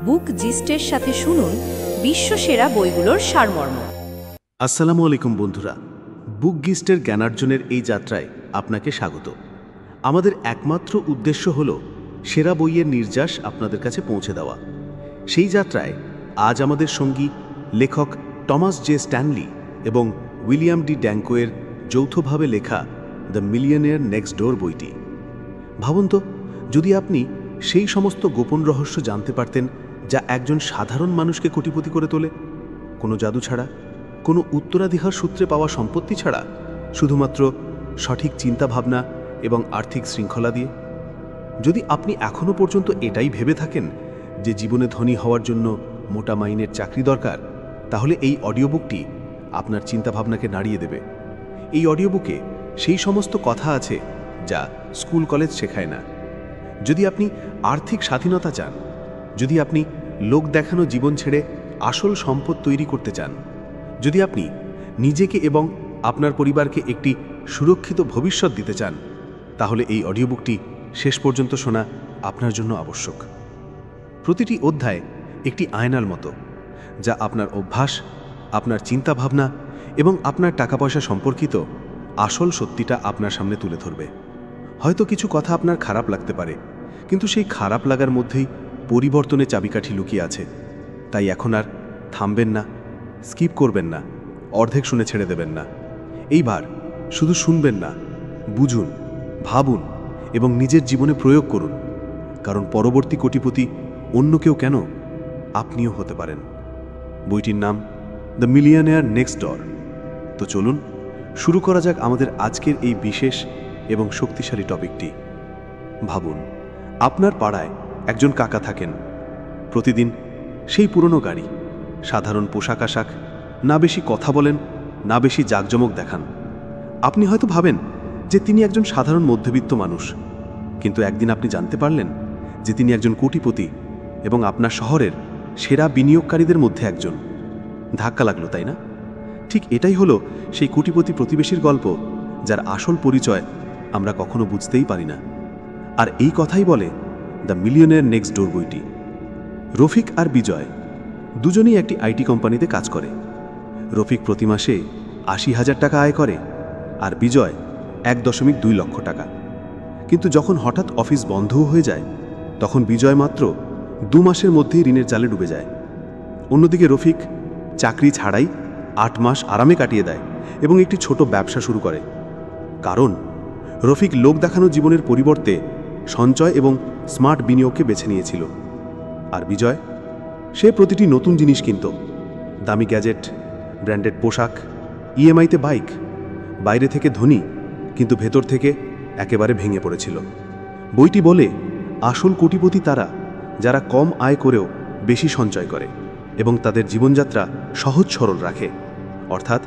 বুক জিস্টের সাথে শুনুন বিশ্বসেরা বইগুলোর সারমর্ম। আসসালামু আলাইকুম বন্ধুরা, বুক গিস্টের জ্ঞানার্জনের এই যাত্রায় আপনাকে স্বাগত। আমাদের একমাত্র উদ্দেশ্য হল সেরা বইয়ের নির্যাস আপনাদের কাছে পৌঁছে দেওয়া। সেই যাত্রায় আজ আমাদের সঙ্গী লেখক টমাস জে স্ট্যানলি এবং উইলিয়াম ডি ড্যাঙ্কোয়ের যৌথভাবে লেখা দ্য মিলিয়নেয়ার নেক্সট ডোর বইটি। ভাবুন তো, যদি আপনি সেই সমস্ত গোপন রহস্য জানতে পারতেন যা একজন সাধারণ মানুষকে কোটিপতি করে তোলে, কোনো জাদু ছাড়া, কোনো উত্তরাধিকার সূত্রে পাওয়া সম্পত্তি ছাড়া, শুধুমাত্র সঠিক চিন্তাভাবনা এবং আর্থিক শৃঙ্খলা দিয়ে। যদি আপনি এখনও পর্যন্ত এটাই ভেবে থাকেন যে জীবনে ধনী হওয়ার জন্য মোটা মাইনের চাকরি দরকার, তাহলে এই অডিও বুকটি আপনার চিন্তাভাবনাকে নাড়িয়ে দেবে। এই অডিও বুকে সেই সমস্ত কথা আছে যা স্কুল কলেজ শেখায় না। যদি আপনি আর্থিক স্বাধীনতা চান, যদি আপনি লোক দেখানো জীবন ছেড়ে আসল সম্পদ তৈরি করতে চান, যদি আপনি নিজেকে এবং আপনার পরিবারকে একটি সুরক্ষিত ভবিষ্যৎ দিতে চান, তাহলে এই অডিও বুকটি শেষ পর্যন্ত শোনা আপনার জন্য আবশ্যক। প্রতিটি অধ্যায় একটি আয়নার মতো, যা আপনার অভ্যাস, আপনার চিন্তাভাবনা এবং আপনার টাকা পয়সা সম্পর্কিত আসল সত্যিটা আপনার সামনে তুলে ধরবে। হয়তো কিছু কথা আপনার খারাপ লাগতে পারে, কিন্তু সেই খারাপ লাগার মধ্যেই পরিবর্তনের চাবিকাঠি লুকিয়ে আছে। তাই এখন আর থামবেন না, স্কিপ করবেন না, অর্ধেক শুনে ছেড়ে দেবেন না। এইবার শুধু শুনবেন না, বুঝুন, ভাবুন এবং নিজের জীবনে প্রয়োগ করুন। কারণ পরবর্তী কোটিপতি অন্য কেউ কেন, আপনিও হতে পারেন। বইটির নাম দ্য মিলিয়নেয়ার নেক্সট ডোর। তো চলুন শুরু করা যাক আমাদের আজকের এই বিশেষ এবং শক্তিশালী টপিকটি। ভাবুন, আপনার পাড়ায় একজন কাকা থাকেন। প্রতিদিন সেই পুরনো গাড়ি, সাধারণ পোশাক আশাক, না বেশি কথা বলেন, না বেশি জাঁকজমক দেখান। আপনি হয়তো ভাবেন যে তিনি একজন সাধারণ মধ্যবিত্ত মানুষ, কিন্তু একদিন আপনি জানতে পারলেন যে তিনি একজন কোটিপতি এবং আপনার শহরের সেরা বিনিয়োগকারীদের মধ্যে একজন। ধাক্কা লাগলো, তাই না? ঠিক এটাই হলো সেই কোটিপতি প্রতিবেশীর গল্প, যার আসল পরিচয় আমরা কখনো বুঝতেই পারি না। আর এই কথাই বলে দ্য মিলিয়নেয়ার নেক্সট ডোর বইটি। রফিক আর বিজয় দুজনেই একটি আইটি কোম্পানিতে কাজ করে। রফিক প্রতি মাসে ৮০,০০০ টাকা আয় করে আর বিজয় ১.২ লক্ষ টাকা। কিন্তু যখন হঠাৎ অফিস বন্ধও হয়ে যায়, তখন বিজয় মাত্র ২ মাসের মধ্যেই ঋণের জালে ডুবে যায়। অন্যদিকে রফিক চাকরি ছাড়াই ৮ মাস আরামে কাটিয়ে দেয় এবং একটি ছোট ব্যবসা শুরু করে। কারণ রফিক লোক দেখানো জীবনের পরিবর্তে সঞ্চয় এবং স্মার্ট বিনিয়োগকে বেছে নিয়েছিল। আর বিজয়, সে প্রতিটি নতুন জিনিস কিনত, দামি গ্যাজেট, ব্র্যান্ডেড পোশাক, ইএমআইতে বাইক। বাইরে থেকে ধনী, কিন্তু ভেতর থেকে একেবারে ভেঙে পড়েছিল। বইটি বলে আসল কোটিপতি তারা যারা কম আয় করেও বেশি সঞ্চয় করে এবং তাদের জীবনযাত্রা সহজ সরল রাখে। অর্থাৎ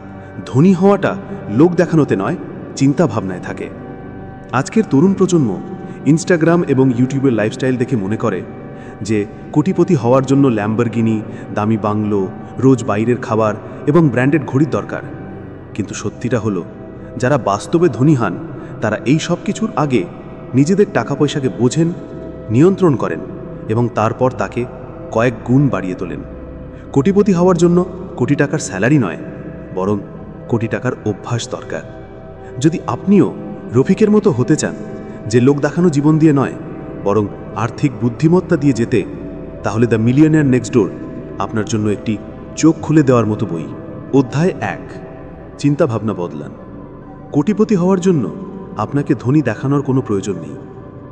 ধনী হওয়াটা লোক দেখানোতে নয়, চিন্তা ভাবনায় থাকে। আজকের তরুণ প্রজন্ম ইনস্টাগ্রাম এবং ইউটিউবের লাইফস্টাইল দেখে মনে করে যে কোটিপতি হওয়ার জন্য ল্যাম্বরগিনি, দামি বাংলো, রোজ বাইরের খাবার এবং ব্র্যান্ডেড ঘড়ির দরকার। কিন্তু সত্যিটা হলো, যারা বাস্তবে ধনী হন তারা এই সব কিছুর আগে নিজেদের টাকা পয়সাকে বোঝেন, নিয়ন্ত্রণ করেন এবং তারপর তাকে কয়েক গুণ বাড়িয়ে তোলেন। কোটিপতি হওয়ার জন্য কোটি টাকার স্যালারি নয়, বরং কোটি টাকার অভ্যাস দরকার। যদি আপনিও রফিকের মতো হতে চান, যে লোক দেখানো জীবন দিয়ে নয়, বরং আর্থিক বুদ্ধিমত্তা দিয়ে যেতে, তাহলে দ্য মিলিয়নেয়ার নেক্সট ডোর আপনার জন্য একটি চোখ খুলে দেওয়ার মতো বই। অধ্যায় ১, চিন্তাভাবনা বদলান। কোটিপতি হওয়ার জন্য আপনাকে ধনী দেখানোর কোনো প্রয়োজন নেই।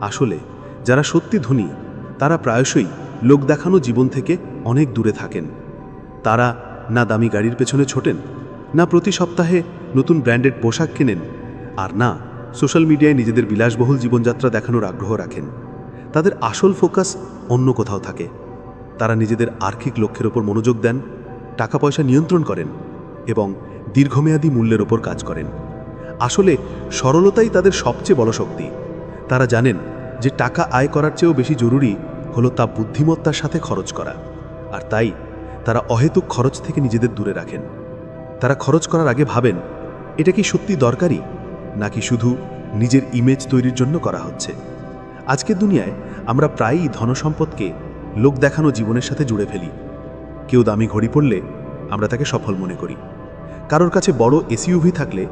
আসলে যারা সত্যি ধনী তারা প্রায়শই লোক দেখানো জীবন থেকে অনেক দূরে থাকেন। তারা না দামি গাড়ির পেছনে ছোটেন, না প্রতি সপ্তাহে নতুন ব্র্যান্ডেড পোশাক কেনেন, আর না সোশ্যাল মিডিয়ায় নিজেদের বিলাসবহুল জীবনযাত্রা দেখানোর আগ্রহ রাখেন। তাদের আসল ফোকাস অন্য কোথাও থাকে। তারা নিজেদের আর্থিক লক্ষ্যের ওপর মনোযোগ দেন, টাকা পয়সা নিয়ন্ত্রণ করেন এবং দীর্ঘমেয়াদী মূল্যের ওপর কাজ করেন। আসলে সরলতাই তাদের সবচেয়ে বড় শক্তি। তারা জানেন যে টাকা আয় করার চেয়েও বেশি জরুরি হলো তা বুদ্ধিমত্তার সাথে খরচ করা। আর তাই তারা অহেতুক খরচ থেকে নিজেদের দূরে রাখেন। তারা খরচ করার আগে ভাবেন, এটা কি সত্যি দরকারি, নাকি শুধু নিজের ইমেজ তৈরির জন্য করা হচ্ছে। আজকের দুনিয়ায় আমরা প্রায়ই ধনসম্পদকে লোক দেখানো জীবনের সাথে জুড়ে ফেলি। কেউ দামি ঘড়ি পরলে আমরা তাকে সফল মনে করি, কারোর কাছে বড় এসইউভি থাকলে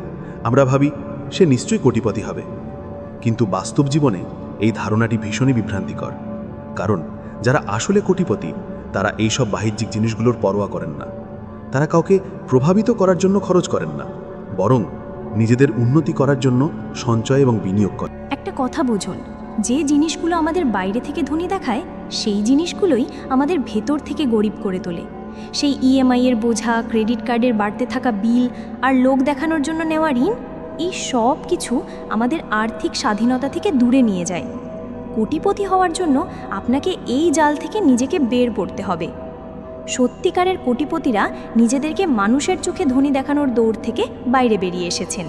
আমরা ভাবি সে নিশ্চয়ই কোটিপতি হবে। কিন্তু বাস্তব জীবনে এই ধারণাটি ভীষণই বিভ্রান্তিকর, কারণ যারা আসলে কোটিপতি তারা এইসব বাহ্যিক জিনিসগুলোর পরোয়া করেন না। তারা কাউকে প্রভাবিত করার জন্য খরচ করেন না, বরং নিজেদের উন্নতি করার জন্য সঞ্চয় এবং বিনিয়োগ করেন। একটা কথা বুঝুন, যে জিনিসগুলো আমাদের বাইরে থেকে ধনী দেখায় সেই জিনিসগুলোই আমাদের ভেতর থেকে গরিব করে তোলে। সেই ইএমআইয়ের বোঝা, ক্রেডিট কার্ডের বাড়তে থাকা বিল আর লোক দেখানোর জন্য নেওয়া ঋণ, এই সব কিছু আমাদের আর্থিক স্বাধীনতা থেকে দূরে নিয়ে যায়। কোটিপতি হওয়ার জন্য আপনাকে এই জাল থেকে নিজেকে বের করতে হবে। সত্যিকারের কোটিপতিরা নিজেদেরকে মানুষের চোখে ধনী দেখানোর দৌড় থেকে বাইরে বেরিয়ে এসেছেন।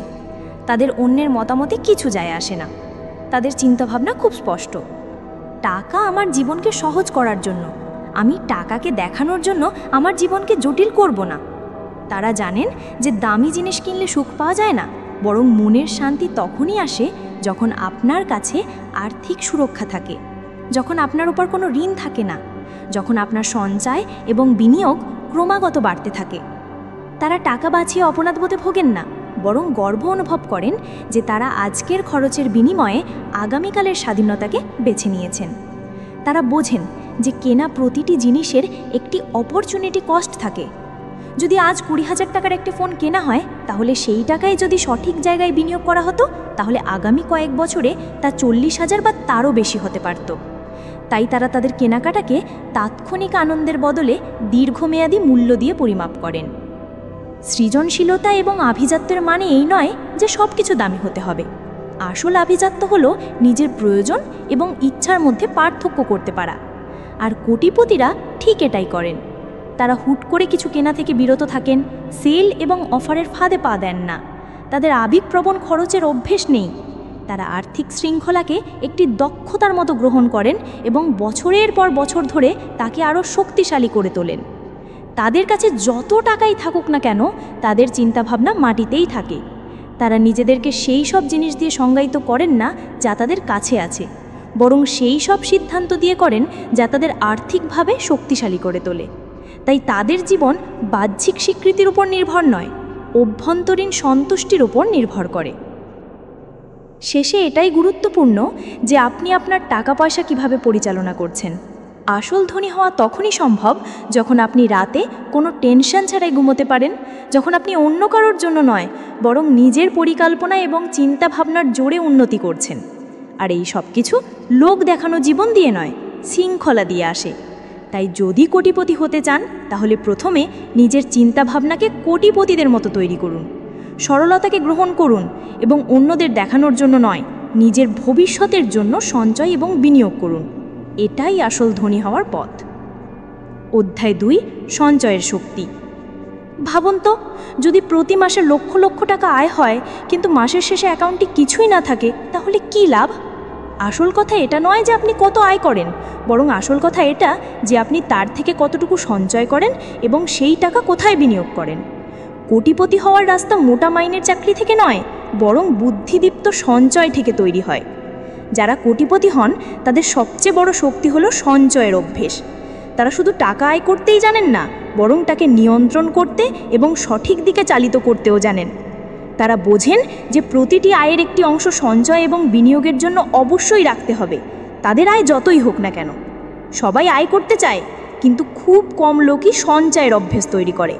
তাদের অন্যের মতামতে কিছু যায় আসে না। তাদের চিন্তাভাবনা খুব স্পষ্ট। টাকা আমার জীবনকে সহজ করার জন্য, আমি টাকাকে দেখানোর জন্য আমার জীবনকে জটিল করব না। তারা জানেন যে দামি জিনিস কিনলে সুখ পাওয়া যায় না, বরং মনের শান্তি তখনই আসে যখন আপনার কাছে আর্থিক সুরক্ষা থাকে, যখন আপনার উপর কোনো ঋণ থাকে না, যখন আপনার সঞ্চয় এবং বিনিয়োগ ক্রমাগত বাড়তে থাকে। তারা টাকা বাঁচিয়ে অপরাধবোধে ভোগেন না, বরং গর্ব অনুভব করেন যে তারা আজকের খরচের বিনিময়ে আগামীকালের স্বাধীনতাকে বেছে নিয়েছেন। তারা বোঝেন যে কেনা প্রতিটি জিনিসের একটি অপরচুনিটি কস্ট থাকে। যদি আজ 20,000 টাকার একটি ফোন কেনা হয়, তাহলে সেই টাকায় যদি সঠিক জায়গায় বিনিয়োগ করা হতো, তাহলে আগামী কয়েক বছরে তা 40,000 বা তারও বেশি হতে পারত। তাই তারা তাদের কেনাকাটাকে তাৎক্ষণিক আনন্দের বদলে দীর্ঘমেয়াদী মূল্য দিয়ে পরিমাপ করেন। সৃজনশীলতা এবং আভিজাত্যের মানে এই নয় যে সব কিছু দামি হতে হবে। আসল আভিজাত্য হলো নিজের প্রয়োজন এবং ইচ্ছার মধ্যে পার্থক্য করতে পারা। আর কোটিপতিরা ঠিক এটাই করেন। তারা হুট করে কিছু কেনা থেকে বিরত থাকেন, সেল এবং অফারের ফাঁদে পা দেন না। তাদের আবেগপ্রবণ খরচের অভ্যেস নেই। তারা আর্থিক শৃঙ্খলাকে একটি দক্ষতার মতো গ্রহণ করেন এবং বছরের পর বছর ধরে তাকে আরও শক্তিশালী করে তোলেন। তাদের কাছে যত টাকাই থাকুক না কেন, তাদের চিন্তাভাবনা মাটিতেই থাকে। তারা নিজেদেরকে সেই সব জিনিস দিয়ে সংজ্ঞায়িত করেন না যা তাদের কাছে আছে, বরং সেই সব সিদ্ধান্ত দিয়ে করেন যা তাদের আর্থিকভাবে শক্তিশালী করে তোলে। তাই তাদের জীবন বাহ্যিক স্বীকৃতির উপর নির্ভর নয়, অভ্যন্তরীণ সন্তুষ্টির উপর নির্ভর করে। শেষে এটাই গুরুত্বপূর্ণ যে আপনি আপনার টাকা পয়সা কিভাবে পরিচালনা করছেন। আসল ধনী হওয়া তখনই সম্ভব যখন আপনি রাতে কোনো টেনশন ছাড়াই ঘুমোতে পারেন, যখন আপনি অন্য কারোর জন্য নয়, বরং নিজের পরিকল্পনা এবং চিন্তাভাবনার জোরে উন্নতি করছেন। আর এই সব কিছু লোক দেখানো জীবন দিয়ে নয়, শৃঙ্খলা দিয়ে আসে। তাই যদি কোটিপতি হতে চান, তাহলে প্রথমে নিজের চিন্তাভাবনাকে কোটিপতিদের মতো তৈরি করুন। সরলতাকে গ্রহণ করুন এবং অন্যদের দেখানোর জন্য নয়, নিজের ভবিষ্যতের জন্য সঞ্চয় এবং বিনিয়োগ করুন। এটাই আসল ধনী হওয়ার পথ। অধ্যায় 2, সঞ্চয়ের শক্তি। ভাবুন তো, যদি প্রতি মাসে লক্ষ লক্ষ টাকা আয় হয় কিন্তু মাসের শেষে অ্যাকাউন্টে কিছুই না থাকে, তাহলে কী লাভ? আসল কথা এটা নয় যে আপনি কত আয় করেন, বরং আসল কথা এটা যে আপনি তার থেকে কতটুকু সঞ্চয় করেন এবং সেই টাকা কোথায় বিনিয়োগ করেন। কোটিপতি হওয়ার রাস্তা মোটা মাইনের চাকরি থেকে নয়, বরং বুদ্ধিদীপ্ত সঞ্চয় থেকে তৈরি হয়। যারা কোটিপতি হন তাদের সবচেয়ে বড় শক্তি হলো সঞ্চয়ের অভ্যেস। তারা শুধু টাকা আয় করতেই জানেন না, বরং তাকে নিয়ন্ত্রণ করতে এবং সঠিক দিকে চালিত করতেও জানেন। তারা বোঝেন যে প্রতিটি আয়ের একটি অংশ সঞ্চয় এবং বিনিয়োগের জন্য অবশ্যই রাখতে হবে, তাদের আয় যতই হোক না কেন। সবাই আয় করতে চায়, কিন্তু খুব কম লোকই সঞ্চয়ের অভ্যেস তৈরি করে।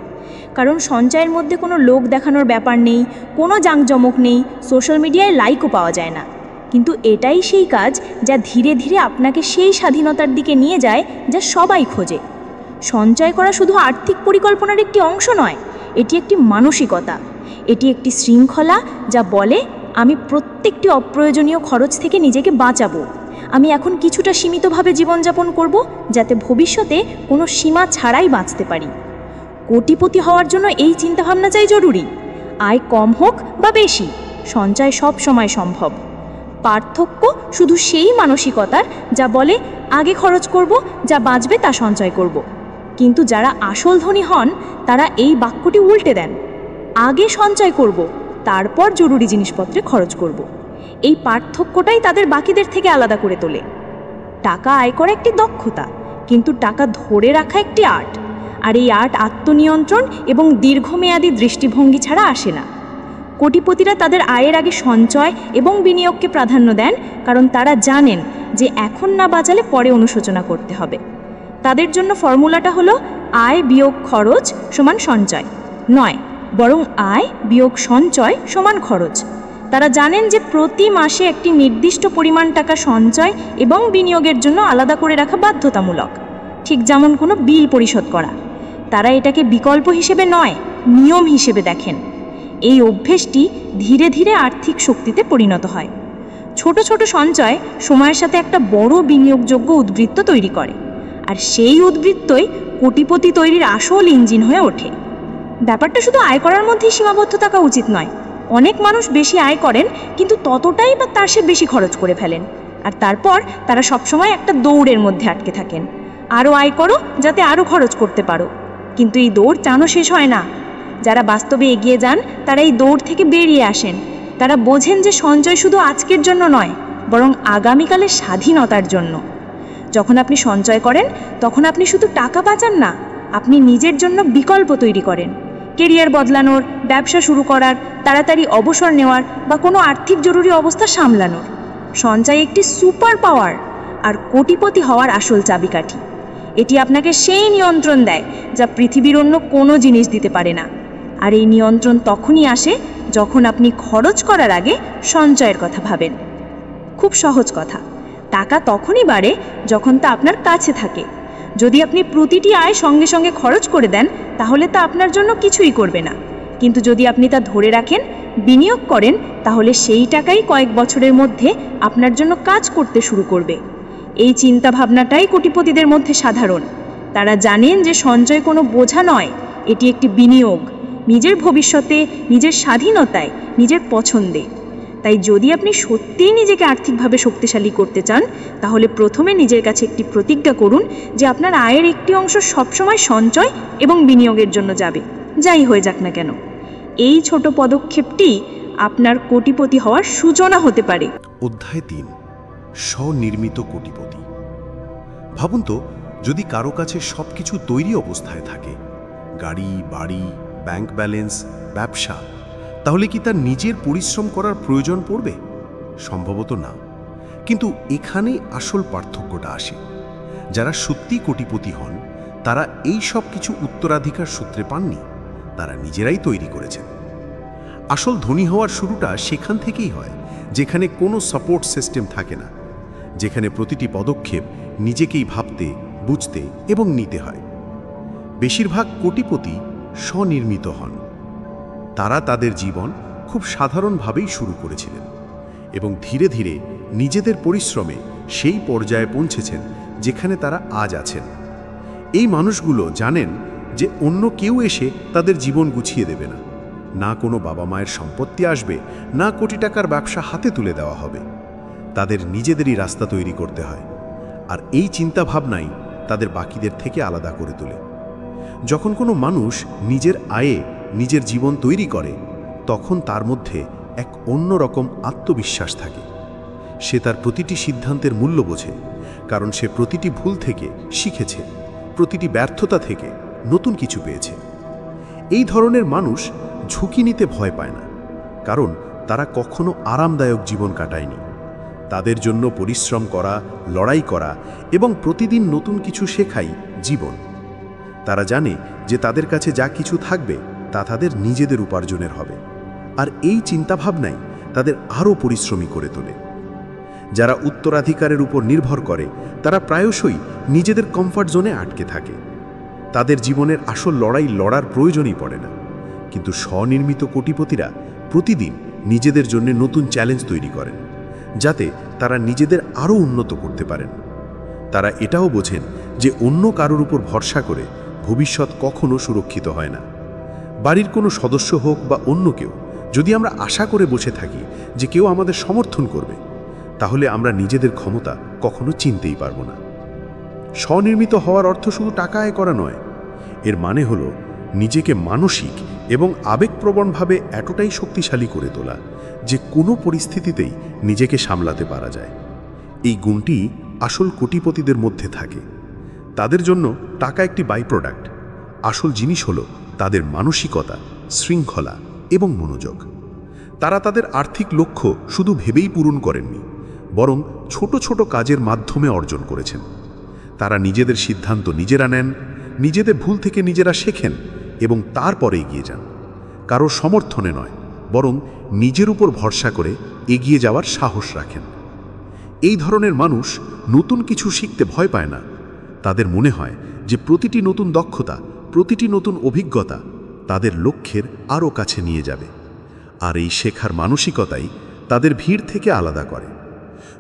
কারণ সঞ্চয়ের মধ্যে কোনো লোক দেখানোর ব্যাপার নেই, কোনো জাঁকজমক নেই, সোশ্যাল মিডিয়ায় লাইকও পাওয়া যায় না। কিন্তু এটাই সেই কাজ যা ধীরে ধীরে আপনাকে সেই স্বাধীনতার দিকে নিয়ে যায় যা সবাই খোঁজে। সঞ্চয় করা শুধু আর্থিক পরিকল্পনার একটি অংশ নয়, এটি একটি মানসিকতা। এটি একটি শৃঙ্খলা যা বলে, আমি প্রত্যেকটি অপ্রয়োজনীয় খরচ থেকে নিজেকে বাঁচাবো। আমি এখন কিছুটা সীমিতভাবে জীবনযাপন করব, যাতে ভবিষ্যতে কোনো সীমা ছাড়াই বাঁচতে পারি। কোটিপতি হওয়ার জন্য এই চিন্তাভাবনা চাই জরুরি। আয় কম হোক বা বেশি, সঞ্চয় সব সময় সম্ভব। পার্থক্য শুধু সেই মানসিকতার যা বলে, আগে খরচ করব, যা বাঁচবে তা সঞ্চয় করব। কিন্তু যারা আসল ধনী হন তারা এই বাক্যটি উল্টে দেন, আগে সঞ্চয় করব, তারপর জরুরি জিনিসপত্রে খরচ করব। এই পার্থক্যটাই তাদের বাকিদের থেকে আলাদা করে তোলে। টাকা আয় করা একটি দক্ষতা, কিন্তু টাকা ধরে রাখা একটি আর্ট, আর এই আর্ট আত্মনিয়ন্ত্রণ এবং দীর্ঘমেয়াদী দৃষ্টিভঙ্গি ছাড়া আসে না। কোটিপতিরা তাদের আয়ের আগে সঞ্চয় এবং বিনিয়োগকে প্রাধান্য দেন, কারণ তারা জানেন যে এখন না বাঁচালে পরে অনুশোচনা করতে হবে। তাদের জন্য ফর্মুলাটা হলো আয় বিয়োগ খরচ সমান সঞ্চয় নয়, বরং আয় বিয়োগ সঞ্চয় সমান খরচ। তারা জানেন যে প্রতি মাসে একটি নির্দিষ্ট পরিমাণ টাকা সঞ্চয় এবং বিনিয়োগের জন্য আলাদা করে রাখা বাধ্যতামূলক, ঠিক যেমন কোনো বিল পরিশোধ করা। তারা এটাকে বিকল্প হিসেবে নয়, নিয়ম হিসেবে দেখেন। এই অভ্যেসটি ধীরে ধীরে আর্থিক শক্তিতে পরিণত হয়। ছোট ছোট সঞ্চয় সময়ের সাথে একটা বড় বিনিয়োগযোগ্য উদ্বৃত্ত তৈরি করে, আর সেই উদ্বৃত্তই কোটিপতি তৈরির আসল ইঞ্জিন হয়ে ওঠে। ব্যাপারটা শুধু আয় করার মধ্যেই সীমাবদ্ধ থাকা উচিত নয়। অনেক মানুষ বেশি আয় করেন, কিন্তু ততটাই বা তার সে বেশি খরচ করে ফেলেন, আর তারপর তারা সবসময় একটা দৌড়ের মধ্যে আটকে থাকেন। আরও আয় করো যাতে আরও খরচ করতে পারো, কিন্তু এই দৌড় টানো শেষ হয় না। যারা বাস্তবে এগিয়ে যান তারা এই দৌড় থেকে বেরিয়ে আসেন। তারা বোঝেন যে সঞ্চয় শুধু আজকের জন্য নয়, বরং আগামীকালের স্বাধীনতার জন্য। যখন আপনি সঞ্চয় করেন তখন আপনি শুধু টাকা বাঁচান না, আপনি নিজের জন্য বিকল্প তৈরি করেন। কেরিয়ার বদলানোর, ব্যবসা শুরু করার, তাড়াতাড়ি অবসর নেওয়ার বা কোনো আর্থিক জরুরি অবস্থা সামলানোর। সঞ্চয় একটি সুপার পাওয়ার, আর কোটিপতি হওয়ার আসল চাবিকাঠি। এটি আপনাকে সেই নিয়ন্ত্রণ দেয় যা পৃথিবীর অন্য কোনো জিনিস দিতে পারে না। আর এই নিয়ন্ত্রণ তখনই আসে যখন আপনি খরচ করার আগে সঞ্চয়ের কথা ভাবেন। খুব সহজ কথা, টাকা তখনই বাড়ে যখন তা আপনার কাছে থাকে। যদি আপনি প্রতিটি আয় সঙ্গে সঙ্গে খরচ করে দেন তাহলে তা আপনার জন্য কিছুই করবে না, কিন্তু যদি আপনি তা ধরে রাখেন, বিনিয়োগ করেন, তাহলে সেই টাকাই কয়েক বছরের মধ্যে আপনার জন্য কাজ করতে শুরু করবে। এই চিন্তা ভাবনাটাই কোটিপতিদের মধ্যে সাধারণ। তারা জানেন যে সঞ্চয় কোনো বোঝা নয়, এটি একটি বিনিয়োগ, নিজের ভবিষ্যতে, নিজের স্বাধীনতায়, নিজের পছন্দে। তাই যদি আপনি সত্যিই নিজেকে আর্থিকভাবে শক্তিশালী করতে চান, তাহলে প্রথমে নিজের কাছে একটি প্রতিজ্ঞা করুন যে আপনার আয়ের একটি অংশ সবসময় সঞ্চয় এবং বিনিয়োগের জন্য যাবে, যাই হয়ে যাক না কেন। এই ছোট পদক্ষেপটি আপনার কোটিপতি হওয়ার সূচনা হতে পারে। অধ্যায় ৩, স্বনির্মিত কোটিপতি। ভাবুন তো, যদি কারো কাছে সবকিছু তৈরি অবস্থায় থাকে, গাড়ি, বাড়ি, ব্যাংক ব্যালেন্স, ব্যবসা, তাহলে কি তার নিজের পরিশ্রম করার প্রয়োজন পড়বে? সম্ভবত না। কিন্তু এখানেই আসল পার্থক্যটা আসে। যারা সত্যি কোটিপতি হন তারা এই সব কিছু উত্তরাধিকার সূত্রে পাননি, তারা নিজেরাই তৈরি করেছেন। আসল ধনী হওয়ার শুরুটা সেখান থেকেই হয়, যেখানে কোনো সাপোর্ট সিস্টেম থাকে না, যেখানে প্রতিটি পদক্ষেপ নিজেকেই ভাবতে, বুঝতে এবং নিতে হয়। বেশিরভাগ কোটিপতি স্বনির্মিত হন। তারা তাদের জীবন খুব সাধারণভাবেই শুরু করেছিলেন এবং ধীরে ধীরে নিজেদের পরিশ্রমে সেই পর্যায়ে পৌঁছেছেন যেখানে তারা আজ আছেন। এই মানুষগুলো জানেন যে অন্য কেউ এসে তাদের জীবন গুছিয়ে দেবে না। না কোনো বাবা মায়ের সম্পত্তি আসবে, না কোটি টাকার ব্যবসা হাতে তুলে দেওয়া হবে। তাদের নিজেদেরই রাস্তা তৈরি করতে হয়, আর এই চিন্তাভাবনাই তাদের বাকিদের থেকে আলাদা করে তোলে। যখন কোনো মানুষ নিজের আয়ে নিজের জীবন তৈরি করে, তখন তার মধ্যে এক অন্যরকম আত্মবিশ্বাস থাকে। সে তার প্রতিটি সিদ্ধান্তের মূল্য বোঝে, কারণ সে প্রতিটি ভুল থেকে শিখেছে, প্রতিটি ব্যর্থতা থেকে নতুন কিছু পেয়েছে। এই ধরনের মানুষ ঝুঁকি নিতে ভয় পায় না, কারণ তারা কখনো আরামদায়ক জীবন কাটায়নি। তাদের জন্য পরিশ্রম করা, লড়াই করা এবং প্রতিদিন নতুন কিছু শেখাই জীবন। তারা জানে যে তাদের কাছে যা কিছু থাকবে তা তাদের নিজেদের উপার্জনের হবে, আর এই চিন্তাভাবনাই তাদের আরও পরিশ্রমী করে তোলে। যারা উত্তরাধিকারের উপর নির্ভর করে তারা প্রায়শই নিজেদের কমফর্ট জোনে আটকে থাকে। তাদের জীবনের আসল লড়াই লড়ার প্রয়োজনই পড়ে না। কিন্তু স্বনির্মিত কোটিপতিরা প্রতিদিন নিজেদের জন্য নতুন চ্যালেঞ্জ তৈরি করেন, যাতে তারা নিজেদের আরও উন্নত করতে পারেন। তারা এটাও বোঝেন যে অন্য কারোর উপর ভরসা করে ভবিষ্যৎ কখনো সুরক্ষিত হয় না। বাড়ির কোনো সদস্য হোক বা অন্য কেউ, যদি আমরা আশা করে বসে থাকি যে কেউ আমাদের সমর্থন করবে, তাহলে আমরা নিজেদের ক্ষমতা কখনো চিনতেই পারব না। স্বনির্মিত হওয়ার অর্থ শুধু টাকা আয় করা নয়, এর মানে হলো নিজেকে মানসিক এবং আবেগপ্রবণভাবে এতটাই শক্তিশালী করে তোলা যে কোনো পরিস্থিতিতেই নিজেকে সামলাতে পারা যায়। এই গুণটি আসল কোটিপতিদের মধ্যে থাকে। তাদের জন্য টাকা একটি বাই প্রোডাক্ট। আসল জিনিস হলো তাদের মানসিকতা, শৃঙ্খলা এবং মনোযোগ। তারা তাদের আর্থিক লক্ষ্য শুধু ভেবেই পূরণ করেননি, বরং ছোট ছোট কাজের মাধ্যমে অর্জন করেছেন। তারা নিজেদের সিদ্ধান্ত নিজেরা নেন, নিজেদের ভুল থেকে নিজেরা শেখেন এবং তারপরে এগিয়ে যান। কারো সমর্থনে নয়, বরং নিজের উপর ভরসা করে এগিয়ে যাওয়ার সাহস রাখেন। এই ধরনের মানুষ নতুন কিছু শিখতে ভয় পায় না। তাদের মনে হয় যে প্রতিটি নতুন দক্ষতা, প্রতিটি নতুন অভিজ্ঞতা তাদের লক্ষ্যের আরও কাছে নিয়ে যাবে। আর এই শেখার মানসিকতাই তাদের ভিড় থেকে আলাদা করে।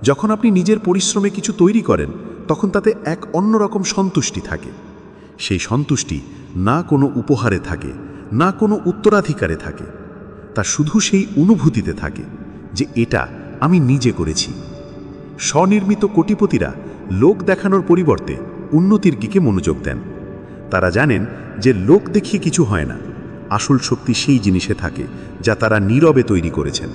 যখন আপনি নিজের পরিশ্রমে কিছু তৈরি করেন, তখন তাতে এক অন্যরকম সন্তুষ্টি থাকে। সেই সন্তুষ্টি না কোনো উপহারে থাকে, না কোনো উত্তরাধিকারে থাকে, তা শুধু সেই অনুভূতিতে থাকে যে এটা আমি নিজে করেছি। স্বনির্মিত কোটিপতিরা লোক দেখানোর পরিবর্তে উন্নতির দিকে মনোযোগ দেন। তারা জানেন যে লোক দেখিয়ে কিছু হয় না, আসল শক্তি সেই জিনিসে থাকে যা তারা নীরবে তৈরি করেছেন,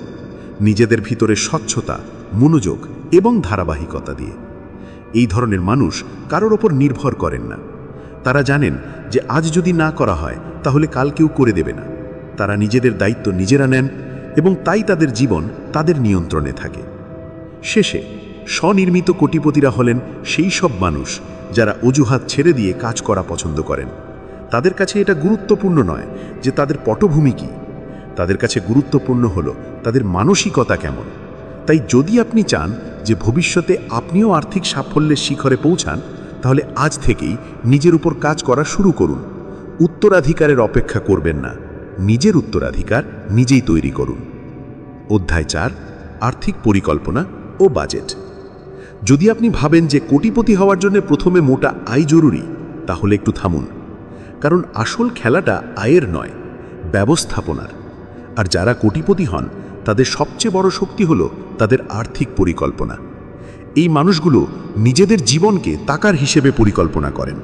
নিজেদের ভিতরে স্বচ্ছতা, মনোযোগ এবং ধারাবাহিকতা দিয়ে। এই ধরনের মানুষ কারোর ওপর নির্ভর করেন না। তারা জানেন যে আজ যদি না করা হয় তাহলে কাল কেউ করে দেবে না। তারা নিজেদের দায়িত্ব নিজেরা নেন এবং তাই তাদের জীবন তাদের নিয়ন্ত্রণে থাকে। শেষে স্বনির্মিত কোটিপতিরা হলেন সেই সব মানুষ যারা অজুহাত ছেড়ে দিয়ে কাজ করা পছন্দ করেন। তাদের কাছে এটা গুরুত্বপূর্ণ নয় যে তাদের পটভূমি কী, তাদের কাছে গুরুত্বপূর্ণ হলো তাদের মানসিকতা কেমন। তাই যদি আপনি চান যে ভবিষ্যতে আপনিও আর্থিক সাফল্যের শিখরে পৌঁছান, তাহলে আজ থেকেই নিজের উপর কাজ করা শুরু করুন। উত্তরাধিকারের অপেক্ষা করবেন না, নিজের উত্তরাধিকার নিজেই তৈরি করুন। অধ্যায় 4, আর্থিক পরিকল্পনা ও বাজেট। যদি আপনি ভাবেন যে কোটিপতি হওয়ার জন্য প্রথমে মোটা আয় জরুরি, তাহলে একটু থামুন। কারণ আসল খেলাটা আয়ের নয়, ব্যবস্থাপনার। আর যারা কোটিপতি হন তাদের সবচেয়ে বড় শক্তি হলো তাদের আর্থিক পরিকল্পনা। এই মানুষগুলো নিজেদের জীবনকে টাকার হিসেবে পরিকল্পনা করেন,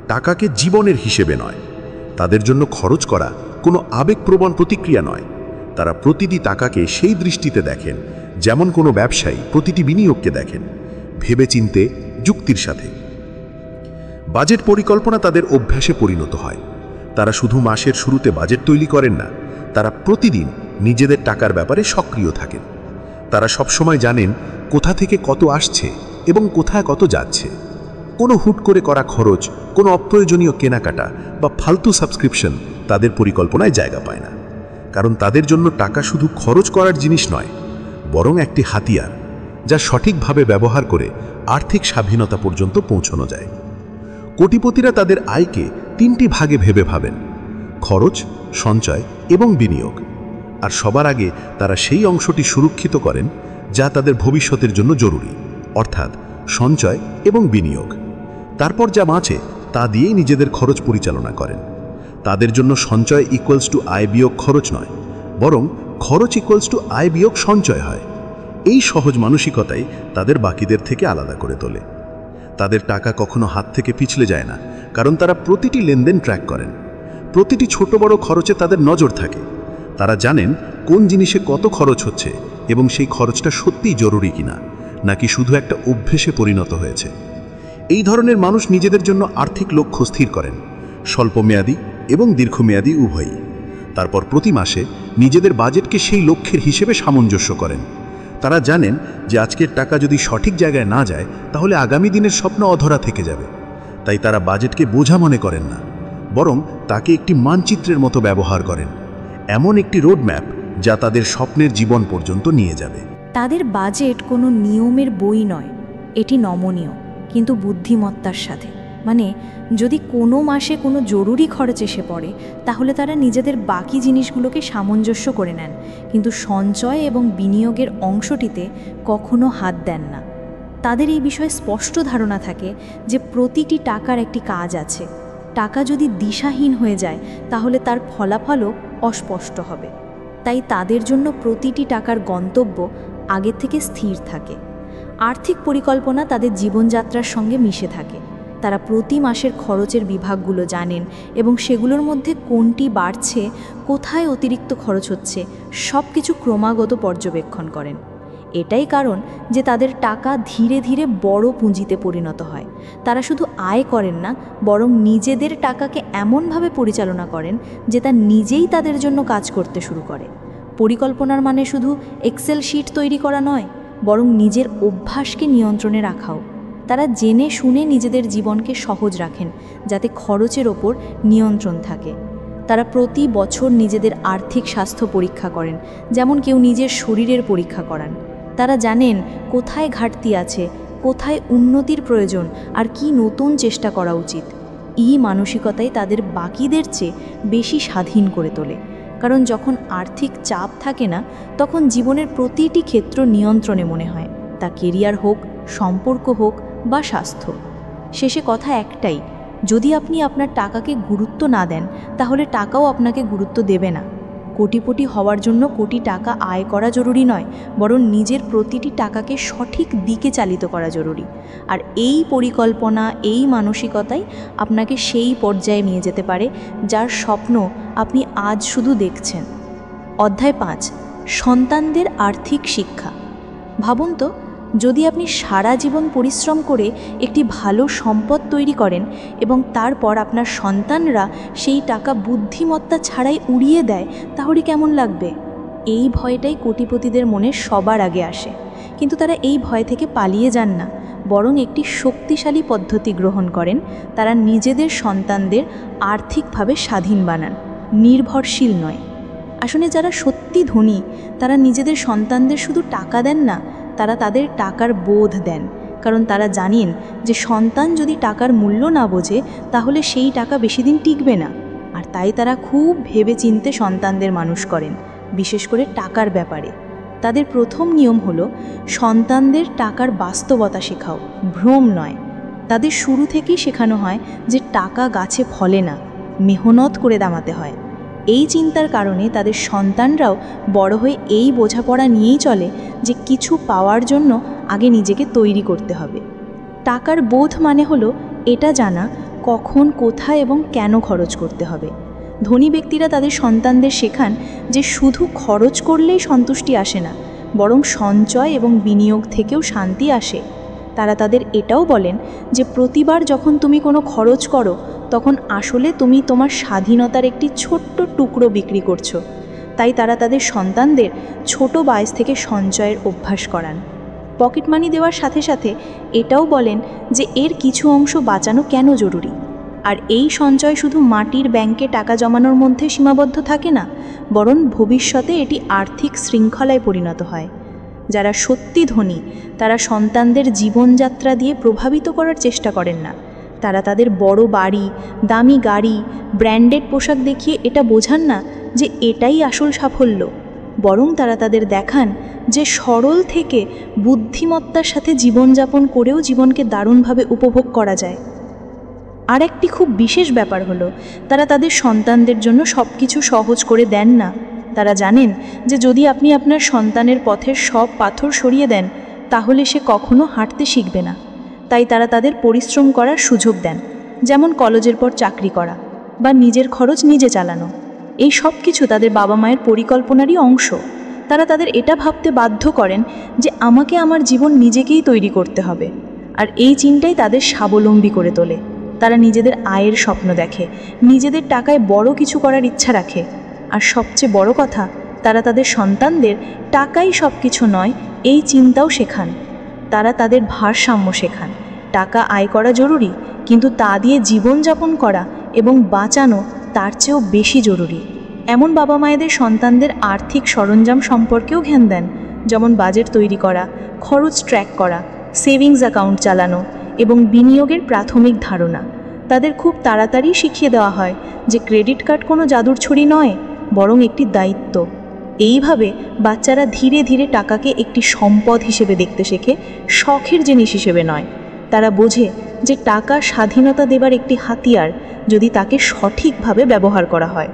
টাকাকে জীবনের হিসেবে নয়। তাদের জন্য খরচ করা কোনো আবেগপ্রবণ প্রতিক্রিয়া নয়। তারা প্রতিটি টাকাকে সেই দৃষ্টিতে দেখেন যেমন কোনো ব্যবসায়ী প্রতিটি বিনিয়োগকে দেখেন, ভেবেচিন্তে, যুক্তির সাথে। বাজেট পরিকল্পনা তাদের অভ্যাসে পরিণত হয়। তারা শুধু মাসের শুরুতে বাজেট তৈরি করেন না, তারা প্রতিদিন নিজেদের টাকার ব্যাপারে সক্রিয় থাকেন। তারা সবসময় জানেন কোথা থেকে কত আসছে এবং কোথায় কত যাচ্ছে। কোনো হুট করে করা খরচ, কোনো অপ্রয়োজনীয় কেনাকাটা বা ফালতু সাবস্ক্রিপশন তাদের পরিকল্পনায় জায়গা পায় না। কারণ তাদের জন্য টাকা শুধু খরচ করার জিনিস নয়, বরং একটি হাতিয়ার যা সঠিকভাবে ব্যবহার করে আর্থিক স্বাধীনতা পর্যন্ত পৌঁছানো যায়। কোটিপতিরা তাদের আয়কে 3টি ভাগে ভেবে ভাবেন: খরচ, সঞ্চয় এবং বিনিয়োগ। আর সবার আগে তারা সেই অংশটি সুরক্ষিত করেন যা তাদের ভবিষ্যতের জন্য জরুরি, অর্থাৎ সঞ্চয় এবং বিনিয়োগ। তারপর যা বাঁচে তা দিয়েই নিজেদের খরচ পরিচালনা করেন। তাদের জন্য সঞ্চয় ইকুয়ালস টু আয় বিয়োগ খরচ নয়, বরং খরচ ইকুয়ালস টু আয় বিয়োগ সঞ্চয় হয়। এই সহজ মানসিকতাই তাদের বাকিদের থেকে আলাদা করে তোলে। তাদের টাকা কখনো হাত থেকে পিছলে যায় না, কারণ তারা প্রতিটি লেনদেন ট্র্যাক করেন। প্রতিটি ছোট বড় খরচে তাদের নজর থাকে। তারা জানেন কোন জিনিসে কত খরচ হচ্ছে এবং সেই খরচটা সত্যিই জরুরি কিনা, নাকি শুধু একটা অভ্যেসে পরিণত হয়েছে। এই ধরনের মানুষ নিজেদের জন্য আর্থিক লক্ষ্য স্থির করেন, স্বল্পমেয়াদী এবং দীর্ঘমেয়াদী উভয়ই। তারপর প্রতি মাসে নিজেদের বাজেটকে সেই লক্ষ্যের হিসেবে সামঞ্জস্য করেন। তারা জানেন যে আজকের টাকা যদি সঠিক জায়গায় না যায় তাহলে আগামী দিনের স্বপ্ন অধরা থেকে যাবে। তাই তারা বাজেটকে বোঝা মনে করেন না, বরং তাকে একটি মানচিত্রের মতো ব্যবহার করেন, এমন একটি রোডম্যাপ যা তাদের স্বপ্নের জীবন পর্যন্ত নিয়ে যাবে। তাদের বাজেট কোনো নিয়মের বই নয়, এটি নমনীয় কিন্তু বুদ্ধিমত্তার সাথে। মানে যদি কোনো মাসে কোনো জরুরি খরচ এসে পড়ে তাহলে তারা নিজেদের বাকি জিনিসগুলোকে সামঞ্জস্য করে নেন, কিন্তু সঞ্চয় এবং বিনিয়োগের অংশটিতে কখনো হাত দেন না। তাদের এই বিষয়ে স্পষ্ট ধারণা থাকে যে প্রতিটি টাকার একটি কাজ আছে। টাকা যদি দিশাহীন হয়ে যায় তাহলে তার ফলাফলও অস্পষ্ট হবে। তাই তাদের জন্য প্রতিটি টাকার গন্তব্য আগের থেকে স্থির থাকে। আর্থিক পরিকল্পনা তাদের জীবনযাত্রার সঙ্গে মিশে থাকে। তারা প্রতি মাসের খরচের বিভাগগুলো জানেন এবং সেগুলোর মধ্যে কোনটি বাড়ছে, কোথায় অতিরিক্ত খরচ হচ্ছে, সব কিছু ক্রমাগত পর্যবেক্ষণ করেন। এটাই কারণ যে তাদের টাকা ধীরে ধীরে বড় পুঁজিতে পরিণত হয়। তারা শুধু আয় করেন না, বরং নিজেদের টাকাকে এমনভাবে পরিচালনা করেন যে তা নিজেই তাদের জন্য কাজ করতে শুরু করে। পরিকল্পনার মানে শুধু এক্সেল শিট তৈরি করা নয়, বরং নিজের অভ্যাসকে নিয়ন্ত্রণে রাখাও। তারা জেনে শুনে নিজেদের জীবনকে সহজ রাখেন, যাতে খরচের ওপর নিয়ন্ত্রণ থাকে। তারা প্রতি বছর নিজেদের আর্থিক স্বাস্থ্য পরীক্ষা করেন, যেমন কেউ নিজের শরীরের পরীক্ষা করান। তারা জানেন কোথায় ঘাটতি আছে, কোথায় উন্নতির প্রয়োজন, আর কি নতুন চেষ্টা করা উচিত। এই মানসিকতাই তাদের বাকিদের চেয়ে বেশি স্বাধীন করে তোলে। কারণ যখন আর্থিক চাপ থাকে না, তখন জীবনের প্রতিটি ক্ষেত্র নিয়ন্ত্রণে মনে হয়, তা কেরিয়ার হোক, সম্পর্ক হোক বা স্বাস্থ্য। শেষে কথা একটাই, যদি আপনি আপনার টাকাকে গুরুত্ব না দেন, তাহলে টাকাও আপনাকে গুরুত্ব দেবে না। কোটিপতি হওয়ার জন্য কোটি টাকা আয় করা জরুরি নয়, বরং নিজের প্রতিটি টাকাকে সঠিক দিকে চালিত করা জরুরি। আর এই পরিকল্পনা, এই মানসিকতাই আপনাকে সেই পর্যায়ে নিয়ে যেতে পারে যার স্বপ্ন আপনি আজ শুধু দেখছেন। অধ্যায় 5, সন্তানদের আর্থিক শিক্ষা। ভাবুন তো, যদি আপনি সারা জীবন পরিশ্রম করে একটি ভালো সম্পদ তৈরি করেন এবং তারপর আপনার সন্তানরা সেই টাকা বুদ্ধিমত্তা ছাড়াই উড়িয়ে দেয়, তাহলে কেমন লাগবে? এই ভয়টাই কোটিপতিদের মনে সবার আগে আসে। কিন্তু তারা এই ভয় থেকে পালিয়ে যান না, বরং একটি শক্তিশালী পদ্ধতি গ্রহণ করেন। তারা নিজেদের সন্তানদের আর্থিকভাবে স্বাধীন বানান, নির্ভরশীল নয়। আসলে যারা সত্যি ধনী, তারা নিজেদের সন্তানদের শুধু টাকা দেন না, তারা তাদের টাকার বোধ দেন। কারণ তারা জানেন যে সন্তান যদি টাকার মূল্য না বোঝে, তাহলে সেই টাকা বেশি দিন টিকবে না। আর তাই তারা খুব ভেবেচিন্তে সন্তানদের মানুষ করেন, বিশেষ করে টাকার ব্যাপারে। তাদের প্রথম নিয়ম হলো সন্তানদের টাকার বাস্তবতা শেখাও, ভ্রম নয়। তাদের শুরু থেকেই শেখানো হয় যে টাকা গাছে ফলে না, মেহনত করে দামাতে হয়। এই চিন্তার কারণে তাদের সন্তানরাও বড় হয়ে এই বোঝাপড়া নিয়েই চলে যে কিছু পাওয়ার জন্য আগে নিজেকে তৈরি করতে হবে। টাকার বোধ মানে হলো এটা জানা কখন, কোথায় এবং কেন খরচ করতে হবে। ধনী ব্যক্তিরা তাদের সন্তানদের শেখান যে শুধু খরচ করলেই সন্তুষ্টি আসে না, বরং সঞ্চয় এবং বিনিয়োগ থেকেও শান্তি আসে। তারা তাদের এটাও বলেন যে প্রতিবার যখন তুমি কোনো খরচ করো, তখন আসলে তুমি তোমার স্বাধীনতার একটি ছোট্ট টুকরো বিক্রি করছো। তাই তারা তাদের সন্তানদের ছোট বয়স থেকে সঞ্চয়ের অভ্যাস করান। পকেট মানি দেওয়ার সাথে সাথে এটাও বলেন যে এর কিছু অংশ বাঁচানো কেন জরুরি। আর এই সঞ্চয় শুধু মাটির ব্যাংকে টাকা জমানোর মধ্যে সীমাবদ্ধ থাকে না, বরং ভবিষ্যতে এটি আর্থিক শৃঙ্খলায় পরিণত হয়। যারা সত্যি ধনী, তারা সন্তানদের জীবনযাত্রা দিয়ে প্রভাবিত করার চেষ্টা করেন না। তারা তাদের বড় বাড়ি, দামি গাড়ি, ব্র্যান্ডেড পোশাক দেখিয়ে এটা বোঝান না যে এটাই আসল সাফল্য, বরং তারা তাদের দেখান যে সরল থেকে বুদ্ধিমত্তার সাথে জীবনযাপন করেও জীবনকে দারুণভাবে উপভোগ করা যায়। আর একটি খুব বিশেষ ব্যাপার হলো, তারা তাদের সন্তানদের জন্য সব কিছু সহজ করে দেন না। তারা জানেন যে যদি আপনি আপনার সন্তানের পথের সব পাথর সরিয়ে দেন, তাহলে সে কখনো হাঁটতে শিখবে না। তাই তারা তাদের পরিশ্রম করার সুযোগ দেন, যেমন কলেজের পর চাকরি করা বা নিজের খরচ নিজে চালানো। এই সব কিছু তাদের বাবা মায়ের পরিকল্পনারই অংশ। তারা তাদের এটা ভাবতে বাধ্য করেন যে আমাকে আমার জীবন নিজেকেই তৈরি করতে হবে। আর এই চিন্তাই তাদের স্বাবলম্বী করে তোলে। তারা নিজেদের আয়ের স্বপ্ন দেখে, নিজেদের টাকায় বড় কিছু করার ইচ্ছা রাখে। আর সবচেয়ে বড় কথা, তারা তাদের সন্তানদের টাকাই সব কিছু নয় এই চিন্তাও শেখান। তারা তাদের ভারসাম্য শেখান। টাকা আয় করা জরুরি, কিন্তু তা দিয়ে জীবনযাপন করা এবং বাঁচানো তার চেয়েও বেশি জরুরি। এমন বাবা মায়েদের সন্তানদের আর্থিক সরঞ্জাম সম্পর্কেও জ্ঞান দেন, যেমন বাজেট তৈরি করা, খরচ ট্র্যাক করা, সেভিংস অ্যাকাউন্ট চালানো এবং বিনিয়োগের প্রাথমিক ধারণা। তাদের খুব তাড়াতাড়ি শিখিয়ে দেওয়া হয় যে ক্রেডিট কার্ড কোনো জাদুর ছড়ি নয়, বরং একটি দায়িত্ব। এইভাবে বাচ্চারা ধীরে ধীরে টাকাকে একটি সম্পদ হিসেবে দেখতে শেখে, শখের জিনিস হিসেবে নয়। তারা বোঝে যে টাকা স্বাধীনতা দেবার একটি হাতিয়ার, যদি তাকে সঠিকভাবে ব্যবহার করা হয়।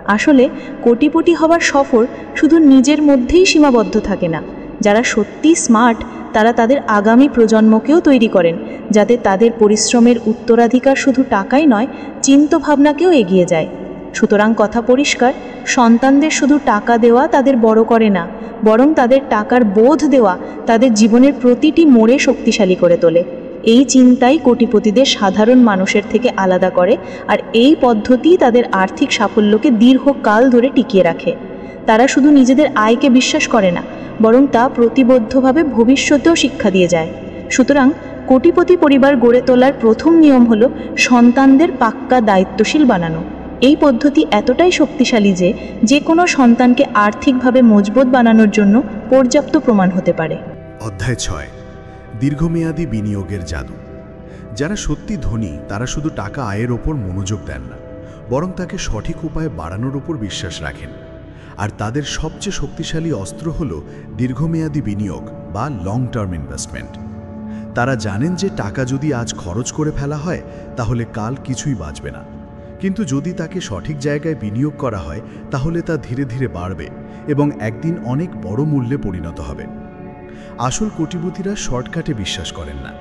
আসলে কোটিপতি হওয়ার সফর শুধু নিজের মধ্যেই সীমাবদ্ধ থাকে না। যারা সত্যি স্মার্ট, তারা তাদের আগামী প্রজন্মকেও তৈরি করেন, যাতে তাদের পরিশ্রমের উত্তরাধিকার শুধু টাকাই নয়, চিন্তাভাবনাকেও এগিয়ে যায়। সুতরাং কথা পরিষ্কার, সন্তানদের শুধু টাকা দেওয়া তাদের বড় করে না, বরং তাদের টাকার বোধ দেওয়া তাদের জীবনের প্রতিটি মোড়ে শক্তিশালী করে তোলে। এই চিন্তাই কোটিপতিদের সাধারণ মানুষের থেকে আলাদা করে, আর এই পদ্ধতি তাদের আর্থিক সাফল্যকে দীর্ঘকাল ধরে টিকিয়ে রাখে। তারা শুধু নিজেদের আয়কে বিশ্বাস করে না, বরং তা প্রতিবদ্ধভাবে ভবিষ্যতেও শিক্ষা দিয়ে যায়। সুতরাং কোটিপতি পরিবার গড়ে তোলার প্রথম নিয়ম হলো সন্তানদের পাক্কা দায়িত্বশীল বানানো। এই পদ্ধতি এতটাই শক্তিশালী যে কোনো সন্তানকে আর্থিকভাবে মজবুত বানানোর জন্য পর্যাপ্ত প্রমাণ হতে পারে। অধ্যায় 6, দীর্ঘমেয়াদী বিনিয়োগের জাদু। যারা সত্যি ধনী তারা শুধু টাকা আয়ের ওপর মনোযোগ দেন না, বরং তাকে সঠিক উপায়ে বাড়ানোর ওপর বিশ্বাস রাখেন। আর তাদের সবচেয়ে শক্তিশালী অস্ত্র হল দীর্ঘমেয়াদী বিনিয়োগ বা লং টার্ম ইনভেস্টমেন্ট। তারা জানেন যে টাকা যদি আজ খরচ করে ফেলা হয় তাহলে কাল কিছুই বাঁচবে না, কিন্তু যদি তাকে সঠিক জায়গায় বিনিয়োগ করা হয় তাহলে তা ধীরে ধীরে বাড়বে এবং একদিন অনেক বড় মূল্যে পরিণত হবে। আসল কোটিপতিরা শর্টকাটে বিশ্বাস করেন না।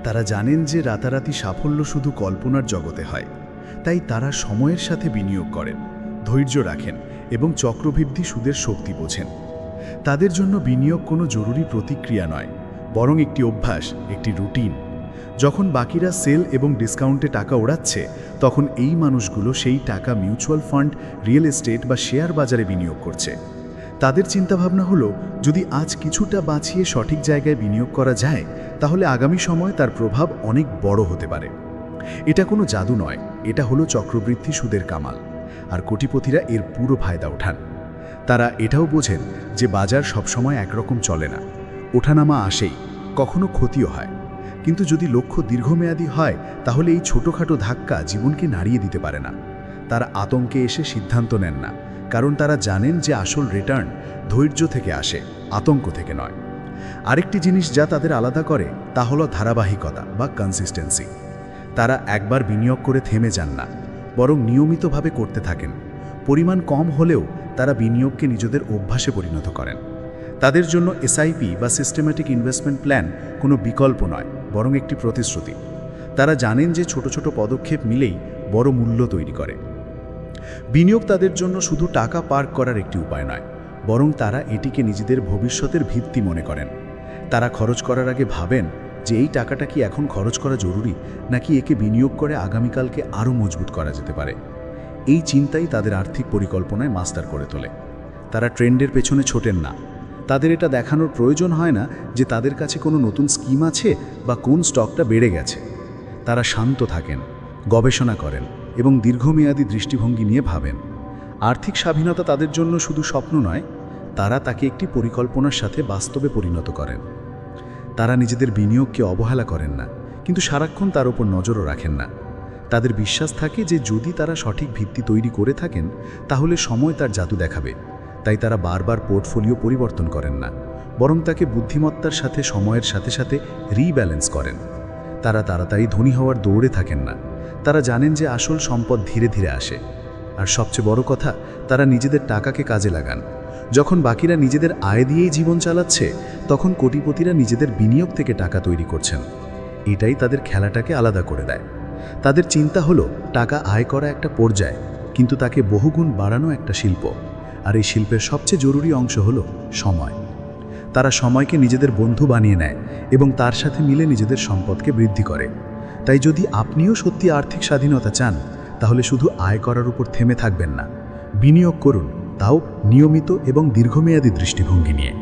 তারা জানেন যে রাতারাতি সাফল্য শুধু কল্পনার জগতে হয়। তাই তারা সময়ের সাথে বিনিয়োগ করেন, ধৈর্য রাখেন এবং চক্রবৃদ্ধি সুদের শক্তি বোঝেন। তাদের জন্য বিনিয়োগ কোনো জরুরি প্রতিক্রিয়া নয়, বরং একটি অভ্যাস, একটি রুটিন। যখন বাকিরা সেল এবং ডিসকাউন্টে টাকা ওড়াচ্ছে, তখন এই মানুষগুলো সেই টাকা মিউচুয়াল ফান্ড, রিয়েল এস্টেট বা শেয়ার বাজারে বিনিয়োগ করছে। তাদের চিন্তাভাবনা হলো, যদি আজ কিছুটা বাঁচিয়ে সঠিক জায়গায় বিনিয়োগ করা যায় তাহলে আগামী সময়ে তার প্রভাব অনেক বড় হতে পারে। এটা কোনো জাদু নয়, এটা হলো চক্রবৃদ্ধি সুদের কামাল। আর কোটিপতিরা এর পুরো ফায়দা ওঠান। তারা এটাও বোঝেন যে বাজার সবসময় একরকম চলে না, ওঠানামা আসেই, কখনো ক্ষতিও হয়। কিন্তু যদি লক্ষ্য দীর্ঘমেয়াদী হয় তাহলে এই ছোটোখাটো ধাক্কা জীবনকে নাড়িয়ে দিতে পারে না। তারা আতঙ্কে এসে সিদ্ধান্ত নেন না, কারণ তারা জানেন যে আসল রিটার্ন ধৈর্য থেকে আসে, আতঙ্ক থেকে নয়। আরেকটি জিনিস যা তাদের আলাদা করে তা হলো ধারাবাহিকতা বা কনসিস্টেন্সি। তারা একবার বিনিয়োগ করে থেমে যান না, বরং নিয়মিতভাবে করতে থাকেন। পরিমাণ কম হলেও তারা বিনিয়োগকে নিজেদের অভ্যাসে পরিণত করেন। তাদের জন্য এসআইপি বা সিস্টেম্যাটিক ইনভেস্টমেন্ট প্ল্যান কোনো বিকল্প নয়, বরং একটি প্রতিশ্রুতি। তারা জানেন যে ছোট ছোট পদক্ষেপ মিলেই বড় মূল্য তৈরি করে। বিনিয়োগ তাদের জন্য শুধু টাকা পার্ক করার একটি উপায় নয়, বরং তারা এটিকে নিজেদের ভবিষ্যতের ভিত্তি মনে করেন। তারা খরচ করার আগে ভাবেন যে এই টাকাটা কি এখন খরচ করা জরুরি, নাকি একে বিনিয়োগ করে আগামীকালকে আরও মজবুত করা যেতে পারে। এই চিন্তাই তাদের আর্থিক পরিকল্পনায় মাস্টার করে তোলে। তারা ট্রেন্ডের পেছনে ছোটেন না। তাদের এটা দেখানোর প্রয়োজন হয় না যে তাদের কাছে কোনো নতুন স্কিম আছে বা কোন স্টকটা বেড়ে গেছে। তারা শান্ত থাকেন, গবেষণা করেন এবং দীর্ঘমেয়াদী দৃষ্টিভঙ্গি নিয়ে ভাবেন। আর্থিক স্বাধীনতা তাদের জন্য শুধু স্বপ্ন নয়, তারা তাকে একটি পরিকল্পনার সাথে বাস্তবে পরিণত করেন। তারা নিজেদের বিনিয়োগকে অবহেলা করেন না, কিন্তু সারাক্ষণ তার উপর নজরও রাখেন না। তাদের বিশ্বাস থাকে যে যদি তারা সঠিক ভিত্তি তৈরি করে থাকেন তাহলে সময় তার জাদু দেখাবে। তাই তারা বারবার পোর্টফোলিও পরিবর্তন করেন না, বরং তাকে বুদ্ধিমত্তার সাথে সময়ের সাথে সাথে রিব্যালেন্স করেন। তারা তাড়াতাড়ি ধনী হওয়ার দৌড়ে থাকেন না। তারা জানেন যে আসল সম্পদ ধীরে ধীরে আসে। আর সবচেয়ে বড় কথা, তারা নিজেদের টাকাকে কাজে লাগান। যখন বাকিরা নিজেদের আয় দিয়েই জীবন চালাচ্ছে, তখন কোটিপতিরা নিজেদের বিনিয়োগ থেকে টাকা তৈরি করছেন। এটাই তাদের খেলাটাকে আলাদা করে দেয়। তাদের চিন্তা হলো টাকা আয় করা একটা পর্যায়, কিন্তু তাকে বহুগুণ বাড়ানো একটা শিল্প। আর এই শিল্পের সবচেয়ে জরুরি অংশ হলো সময়। তারা সময়কে নিজেদের বন্ধু বানিয়ে নেয় এবং তার সাথে মিলে নিজেদের সম্পদকে বৃদ্ধি করে। তাই যদি আপনিও সত্যি আর্থিক স্বাধীনতা চান তাহলে শুধু আয় করার উপর থেমে থাকবেন না, বিনিয়োগ করুন, তাও নিয়মিত এবং দীর্ঘমেয়াদী দৃষ্টিভঙ্গি নিয়ে।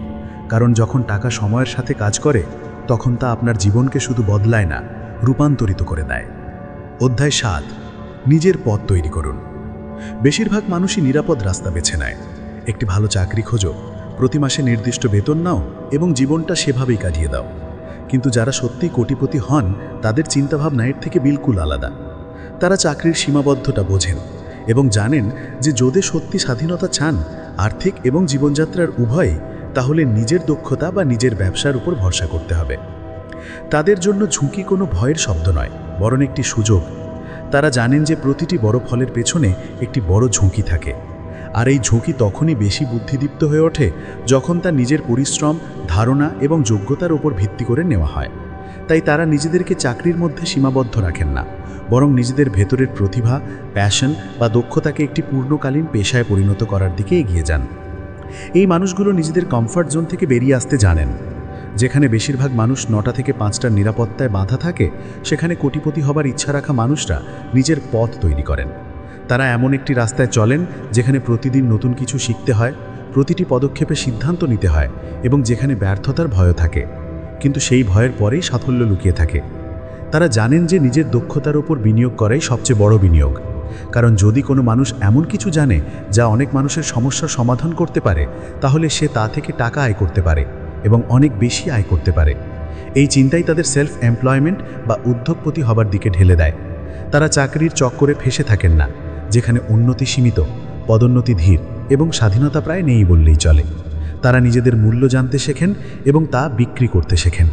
কারণ যখন টাকা সময়ের সাথে কাজ করে তখন তা আপনার জীবনকে শুধু বদলায় না, রূপান্তরিত করে দেয়। অধ্যায় 7, নিজের পথ তৈরি করুন। বেশিরভাগ মানুষই নিরাপদ রাস্তা বেছে নেয়। একটি ভালো চাকরি খোঁজো, প্রতি মাসে নির্দিষ্ট বেতন নাও এবং জীবনটা সেভাবেই কাটিয়ে দাও। কিন্তু যারা সত্যি কোটিপতি হন তাদের চিন্তাভাবনা এর থেকে বিলকুল আলাদা। তারা চাকরির সীমাবদ্ধতা বোঝেন এবং জানেন যে যদি সত্যি স্বাধীনতা চান, আর্থিক এবং জীবনযাত্রার উভয়ই, তাহলে নিজের দক্ষতা বা নিজের ব্যবসার উপর ভরসা করতে হবে। তাদের জন্য ঝুঁকি কোনো ভয়ের শব্দ নয়, বরং একটি সুযোগ। তারা জানেন যে প্রতিটি বড় ফলের পেছনে একটি বড় ঝুঁকি থাকে। আর এই ঝুঁকি তখনই বেশি বুদ্ধিদীপ্ত হয়ে ওঠে যখন তা নিজের পরিশ্রম, ধারণা এবং যোগ্যতার উপর ভিত্তি করে নেওয়া হয়। তাই তারা নিজেদেরকে চাকরির মধ্যে সীমাবদ্ধ রাখেন না, বরং নিজেদের ভেতরের প্রতিভা, প্যাশন বা দক্ষতাকে একটি পূর্ণকালীন পেশায় পরিণত করার দিকে এগিয়ে যান। এই মানুষগুলো নিজেদের কমফর্ট জোন থেকে বেরিয়ে আসতে জানেন। যেখানে বেশিরভাগ মানুষ 9টা থেকে 5টার নিরাপত্তায় বাঁধা থাকে, সেখানে কোটিপতি হবার ইচ্ছা রাখা মানুষরা নিজের পথ তৈরি করেন। তারা এমন একটি রাস্তায় চলেন যেখানে প্রতিদিন নতুন কিছু শিখতে হয়, প্রতিটি পদক্ষেপে সিদ্ধান্ত নিতে হয় এবং যেখানে ব্যর্থতার ভয় থাকে, কিন্তু সেই ভয়ের পরেই সাফল্য লুকিয়ে থাকে। তারা জানেন যে নিজের দক্ষতার ওপর বিনিয়োগ করাই সবচেয়ে বড় বিনিয়োগ, কারণ যদি কোনো মানুষ এমন কিছু জানে যা অনেক মানুষের সমস্যার সমাধান করতে পারে, তাহলে সে তা থেকে টাকা আয় করতে পারে এবং অনেক বেশি আয় করতে পারে। এই চিন্তাই তাদের সেলফ এমপ্লয়মেন্ট বা উদ্যোগপতি হবার দিকে ঢেলে দেয়। তারা চাকরির চক্করে ফেসে থাকেন না, যেখানে উন্নতি সীমিত, পদোন্নতি ধীর এবং স্বাধীনতা প্রায় নেই বললেই চলে। তারা নিজেদের মূল্য জানতে শেখেন এবং তা বিক্রি করতে শেখেন।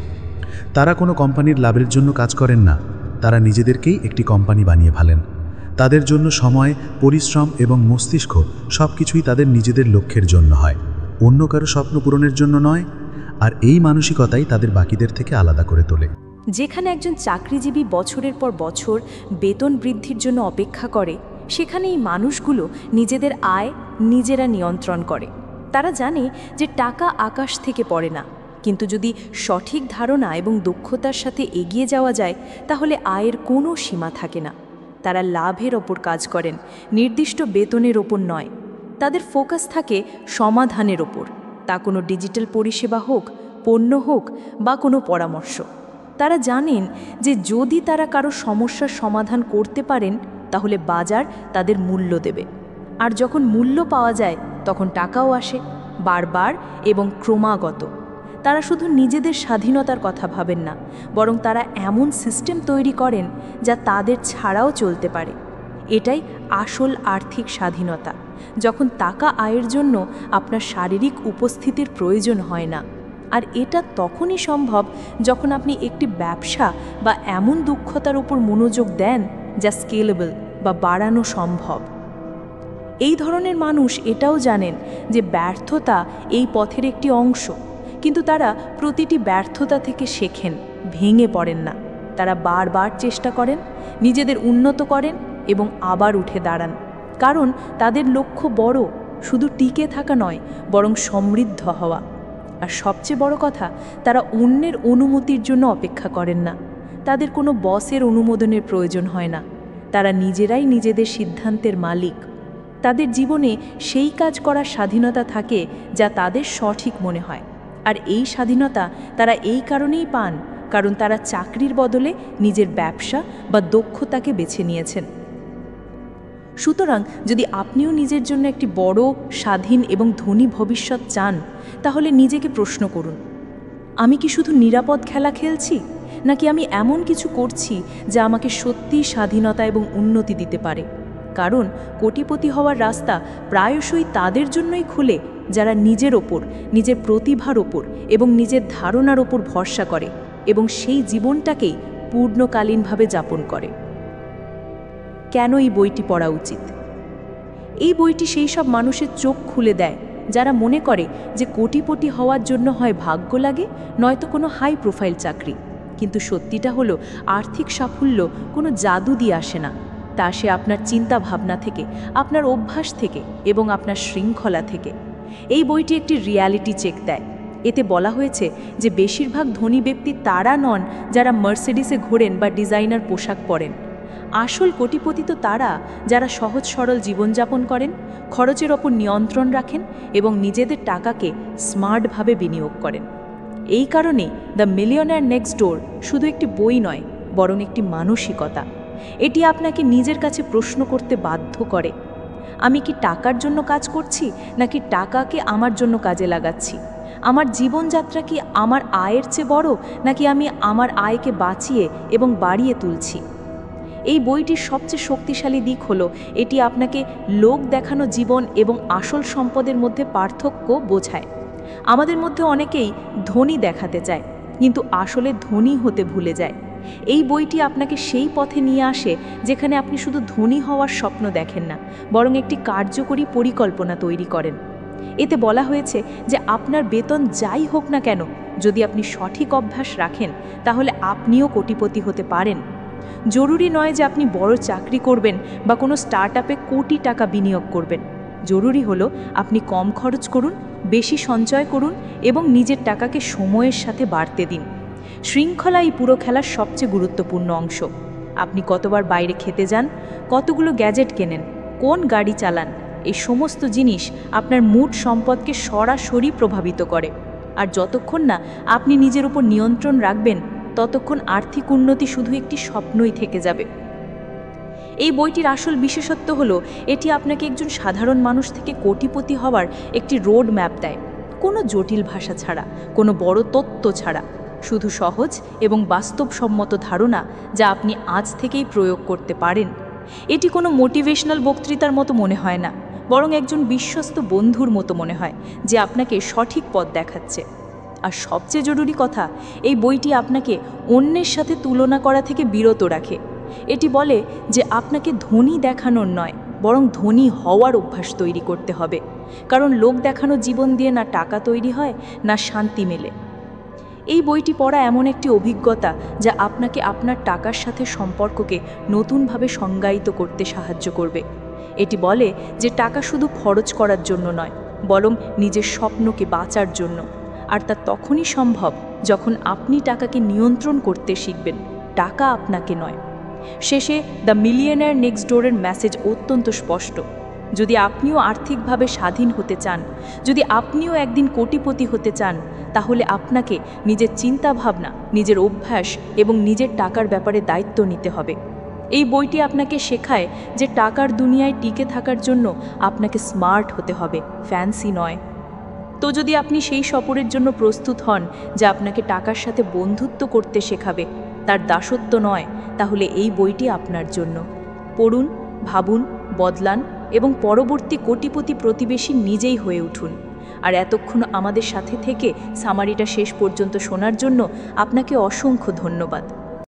তারা কোনো কোম্পানির লাভের জন্য কাজ করেন না, তারা নিজেদেরকেই একটি কোম্পানি বানিয়ে ফেলেন। তাদের জন্য সময়, পরিশ্রম এবং মস্তিষ্ক সব কিছুই তাদের নিজেদের লক্ষ্যের জন্য হয়, অন্য কারো স্বপ্ন পূরণের জন্য নয়। আর এই মানসিকতাই তাদের বাকিদের থেকে আলাদা করে তোলে। যেখানে একজন চাকরিজীবী বছরের পর বছর বেতন বৃদ্ধির জন্য অপেক্ষা করে, সেখানে এই মানুষগুলো নিজেদের আয় নিজেরা নিয়ন্ত্রণ করে। তারা জানে যে টাকা আকাশ থেকে পড়ে না, কিন্তু যদি সঠিক ধারণা এবং দক্ষতার সাথে এগিয়ে যাওয়া যায়, তাহলে আয়ের কোনো সীমা থাকে না। তারা লাভের ওপর কাজ করেন, নির্দিষ্ট বেতনের ওপর নয়। তাদের ফোকাস থাকে সমাধানের ওপর, তা কোনো ডিজিটাল পরিষেবা হোক, পণ্য হোক বা কোনো পরামর্শ। তারা জানেন যে যদি তারা কারো সমস্যার সমাধান করতে পারেন, তাহলে বাজার তাদের মূল্য দেবে। আর যখন মূল্য পাওয়া যায়, তখন টাকাও আসে, বারবার এবং ক্রমাগত। তারা শুধু নিজেদের স্বাধীনতার কথা ভাবেন না, বরং তারা এমন সিস্টেম তৈরি করেন যা তাদের ছাড়াও চলতে পারে। এটাই আসল আর্থিক স্বাধীনতা, যখন টাকা আয়ের জন্য আপনার শারীরিক উপস্থিতির প্রয়োজন হয় না। আর এটা তখনই সম্ভব যখন আপনি একটি ব্যবসা বা এমন দক্ষতার উপর মনোযোগ দেন যা স্কেলেবল বা বাড়ানো সম্ভব। এই ধরনের মানুষ এটাও জানেন যে ব্যর্থতা এই পথের একটি অংশ, কিন্তু তারা প্রতিটি ব্যর্থতা থেকে শেখেন, ভেঙে পড়েন না। তারা বারবার চেষ্টা করেন, নিজেদের উন্নত করেন এবং আবার উঠে দাঁড়ান, কারণ তাদের লক্ষ্য বড়, শুধু টিকে থাকা নয়, বরং সমৃদ্ধ হওয়া। আর সবচেয়ে বড় কথা, তারা অন্যের অনুমতির জন্য অপেক্ষা করেন না। তাদের কোনো বসের অনুমোদনের প্রয়োজন হয় না। তারা নিজেরাই নিজেদের সিদ্ধান্তের মালিক। তাদের জীবনে সেই কাজ করার স্বাধীনতা থাকে যা তাদের সঠিক মনে হয়। আর এই স্বাধীনতা তারা এই কারণেই পান, কারণ তারা চাকরির বদলে নিজের ব্যবসা বা দক্ষতাকে বেছে নিয়েছেন। সুতরাং যদি আপনিও নিজের জন্য একটি বড়, স্বাধীন এবং ধনী ভবিষ্যৎ চান, তাহলে নিজেকে প্রশ্ন করুন, আমি কি শুধু নিরাপদ খেলা খেলছি, নাকি আমি এমন কিছু করছি যা আমাকে সত্যিই স্বাধীনতা এবং উন্নতি দিতে পারে? কারণ কোটিপতি হওয়ার রাস্তা প্রায়শই তাদের জন্যই খুলে যারা নিজের ওপর, নিজের প্রতিভার ওপর এবং নিজের ধারণার ওপর ভরসা করে এবং সেই জীবনটাকেই পূর্ণকালীনভাবে যাপন করে। কেন এই বইটি পড়া উচিত? এই বইটি সেই সব মানুষের চোখ খুলে দেয় যারা মনে করে যে কোটিপতি হওয়ার জন্য হয় ভাগ্য লাগে, নয়তো কোনো হাই প্রোফাইল চাকরি। কিন্তু সত্যিটা হলো, আর্থিক সাফল্য কোনো জাদু দিয়ে আসে না। তা আসে আপনার চিন্তা ভাবনা থেকে, আপনার অভ্যাস থেকে এবং আপনার শৃঙ্খলা থেকে। এই বইটি একটি রিয়ালিটি চেক দেয়। এতে বলা হয়েছে যে বেশিরভাগ ধনী ব্যক্তি তারা নন যারা মার্সিডিসে ঘোরেন বা ডিজাইনার পোশাক পরেন। আসল কোটিপতি তো তারা যারা সহজ সরল জীবনযাপন করেন, খরচের ওপর নিয়ন্ত্রণ রাখেন এবং নিজেদের টাকাকে স্মার্টভাবে বিনিয়োগ করেন। এই কারণে দ্য মিলিয়নার নেক্সট ডোর শুধু একটি বই নয়, বরং একটি মানসিকতা। এটি আপনাকে নিজের কাছে প্রশ্ন করতে বাধ্য করে, আমি কি টাকার জন্য কাজ করছি, নাকি টাকাকে আমার জন্য কাজে লাগাচ্ছি? আমার জীবনযাত্রা কি আমার আয়ের চেয়ে বড়, নাকি আমি আমার আয়কে বাঁচিয়ে এবং বাড়িয়ে তুলছি? এই বইটির সবচেয়ে শক্তিশালী দিক হলো এটি আপনাকে লোক দেখানো জীবন এবং আসল সম্পদের মধ্যে পার্থক্য বোঝায়। আমাদের মধ্যে অনেকেই ধনী দেখাতে চায়, কিন্তু আসলে ধনী হতে ভুলে যায়। এই বইটি আপনাকে সেই পথে নিয়ে আসে যেখানে আপনি শুধু ধনী হওয়ার স্বপ্ন দেখেন না, বরং একটি কার্যকরী পরিকল্পনা তৈরি করেন। এতে বলা হয়েছে যে আপনার বেতন যাই হোক না কেন, যদি আপনি সঠিক অভ্যাস রাখেন, তাহলে আপনিও কোটিপতি হতে পারেন। জরুরি নয় যে আপনি বড় চাকরি করবেন বা কোনো স্টার্টআপে কোটি টাকা বিনিয়োগ করবেন। জরুরি হলো আপনি কম খরচ করুন, বেশি সঞ্চয় করুন এবং নিজের টাকাকে সময়ের সাথে বাড়তে দিন। শৃঙ্খলা এই পুরো খেলার সবচেয়ে গুরুত্বপূর্ণ অংশ। আপনি কতবার বাইরে খেতে যান, কতগুলো গ্যাজেট কেনেন, কোন গাড়ি চালান, এই সমস্ত জিনিস আপনার মূল সম্পদকে সরাসরি প্রভাবিত করে। আর যতক্ষণ না আপনি নিজের উপর নিয়ন্ত্রণ রাখবেন, ততক্ষণ আর্থিক উন্নতি শুধু একটি স্বপ্নই থেকে যাবে। এই বইটির আসল বিশেষত্ব হলো এটি আপনাকে একজন সাধারণ মানুষ থেকে কোটিপতি হওয়ার একটি রোড ম্যাপ দেয়, কোনো জটিল ভাষা ছাড়া, কোনো বড় তত্ত্ব ছাড়া, শুধু সহজ এবং বাস্তবসম্মত ধারণা যা আপনি আজ থেকেই প্রয়োগ করতে পারেন। এটি কোনো মোটিভেশনাল বক্তৃতার মতো মনে হয় না, বরং একজন বিশ্বস্ত বন্ধুর মতো মনে হয় যে আপনাকে সঠিক পথ দেখাচ্ছে। আর সবচেয়ে জরুরি কথা, এই বইটি আপনাকে অন্যের সাথে তুলনা করা থেকে বিরত রাখে। এটি বলে যে আপনাকে ধনী দেখানোর নয়, বরং ধনী হওয়ার অভ্যাস তৈরি করতে হবে, কারণ লোক দেখানো জীবন দিয়ে না টাকা তৈরি হয়, না শান্তি মেলে। এই বইটি পড়া এমন একটি অভিজ্ঞতা যা আপনাকে আপনার টাকার সাথে সম্পর্ককে নতুনভাবে সংজ্ঞায়িত করতে সাহায্য করবে। এটি বলে যে টাকা শুধু খরচ করার জন্য নয়, বরং নিজের স্বপ্নকে বাঁচার জন্য। আর তা তখনই সম্ভব যখন আপনি টাকাকে নিয়ন্ত্রণ করতে শিখবেন, টাকা আপনাকে নয়। শেষে দ্য মিলিয়নার নেক্সট ডোরের মেসেজ অত্যন্ত স্পষ্ট। যদি আপনিও আর্থিকভাবে স্বাধীন হতে চান, যদি আপনিও একদিন কোটিপতি হতে চান, তাহলে আপনাকে নিজের চিন্তাভাবনা, নিজের অভ্যাস এবং নিজের টাকার ব্যাপারে দায়িত্ব নিতে হবে। এই বইটি আপনাকে শেখায় যে টাকার দুনিয়ায় টিকে থাকার জন্য আপনাকে স্মার্ট হতে হবে, ফ্যান্সি নয়। তো যদি আপনি সেই সফরের জন্য প্রস্তুত হন যা আপনাকে টাকার সাথে বন্ধুত্ব করতে শেখাবে, তার দাসত্ব নয়, তাহলে এই বইটি আপনার জন্য। পড়ুন, ভাবুন, বদলান এবং পরবর্তী কোটিপতি প্রতিবেশী নিজেই হয়ে উঠুন। আর এতক্ষণ আমাদের সাথে থেকে সামারিটা শেষ পর্যন্ত শোনার জন্য আপনাকে অসংখ্য ধন্যবাদ।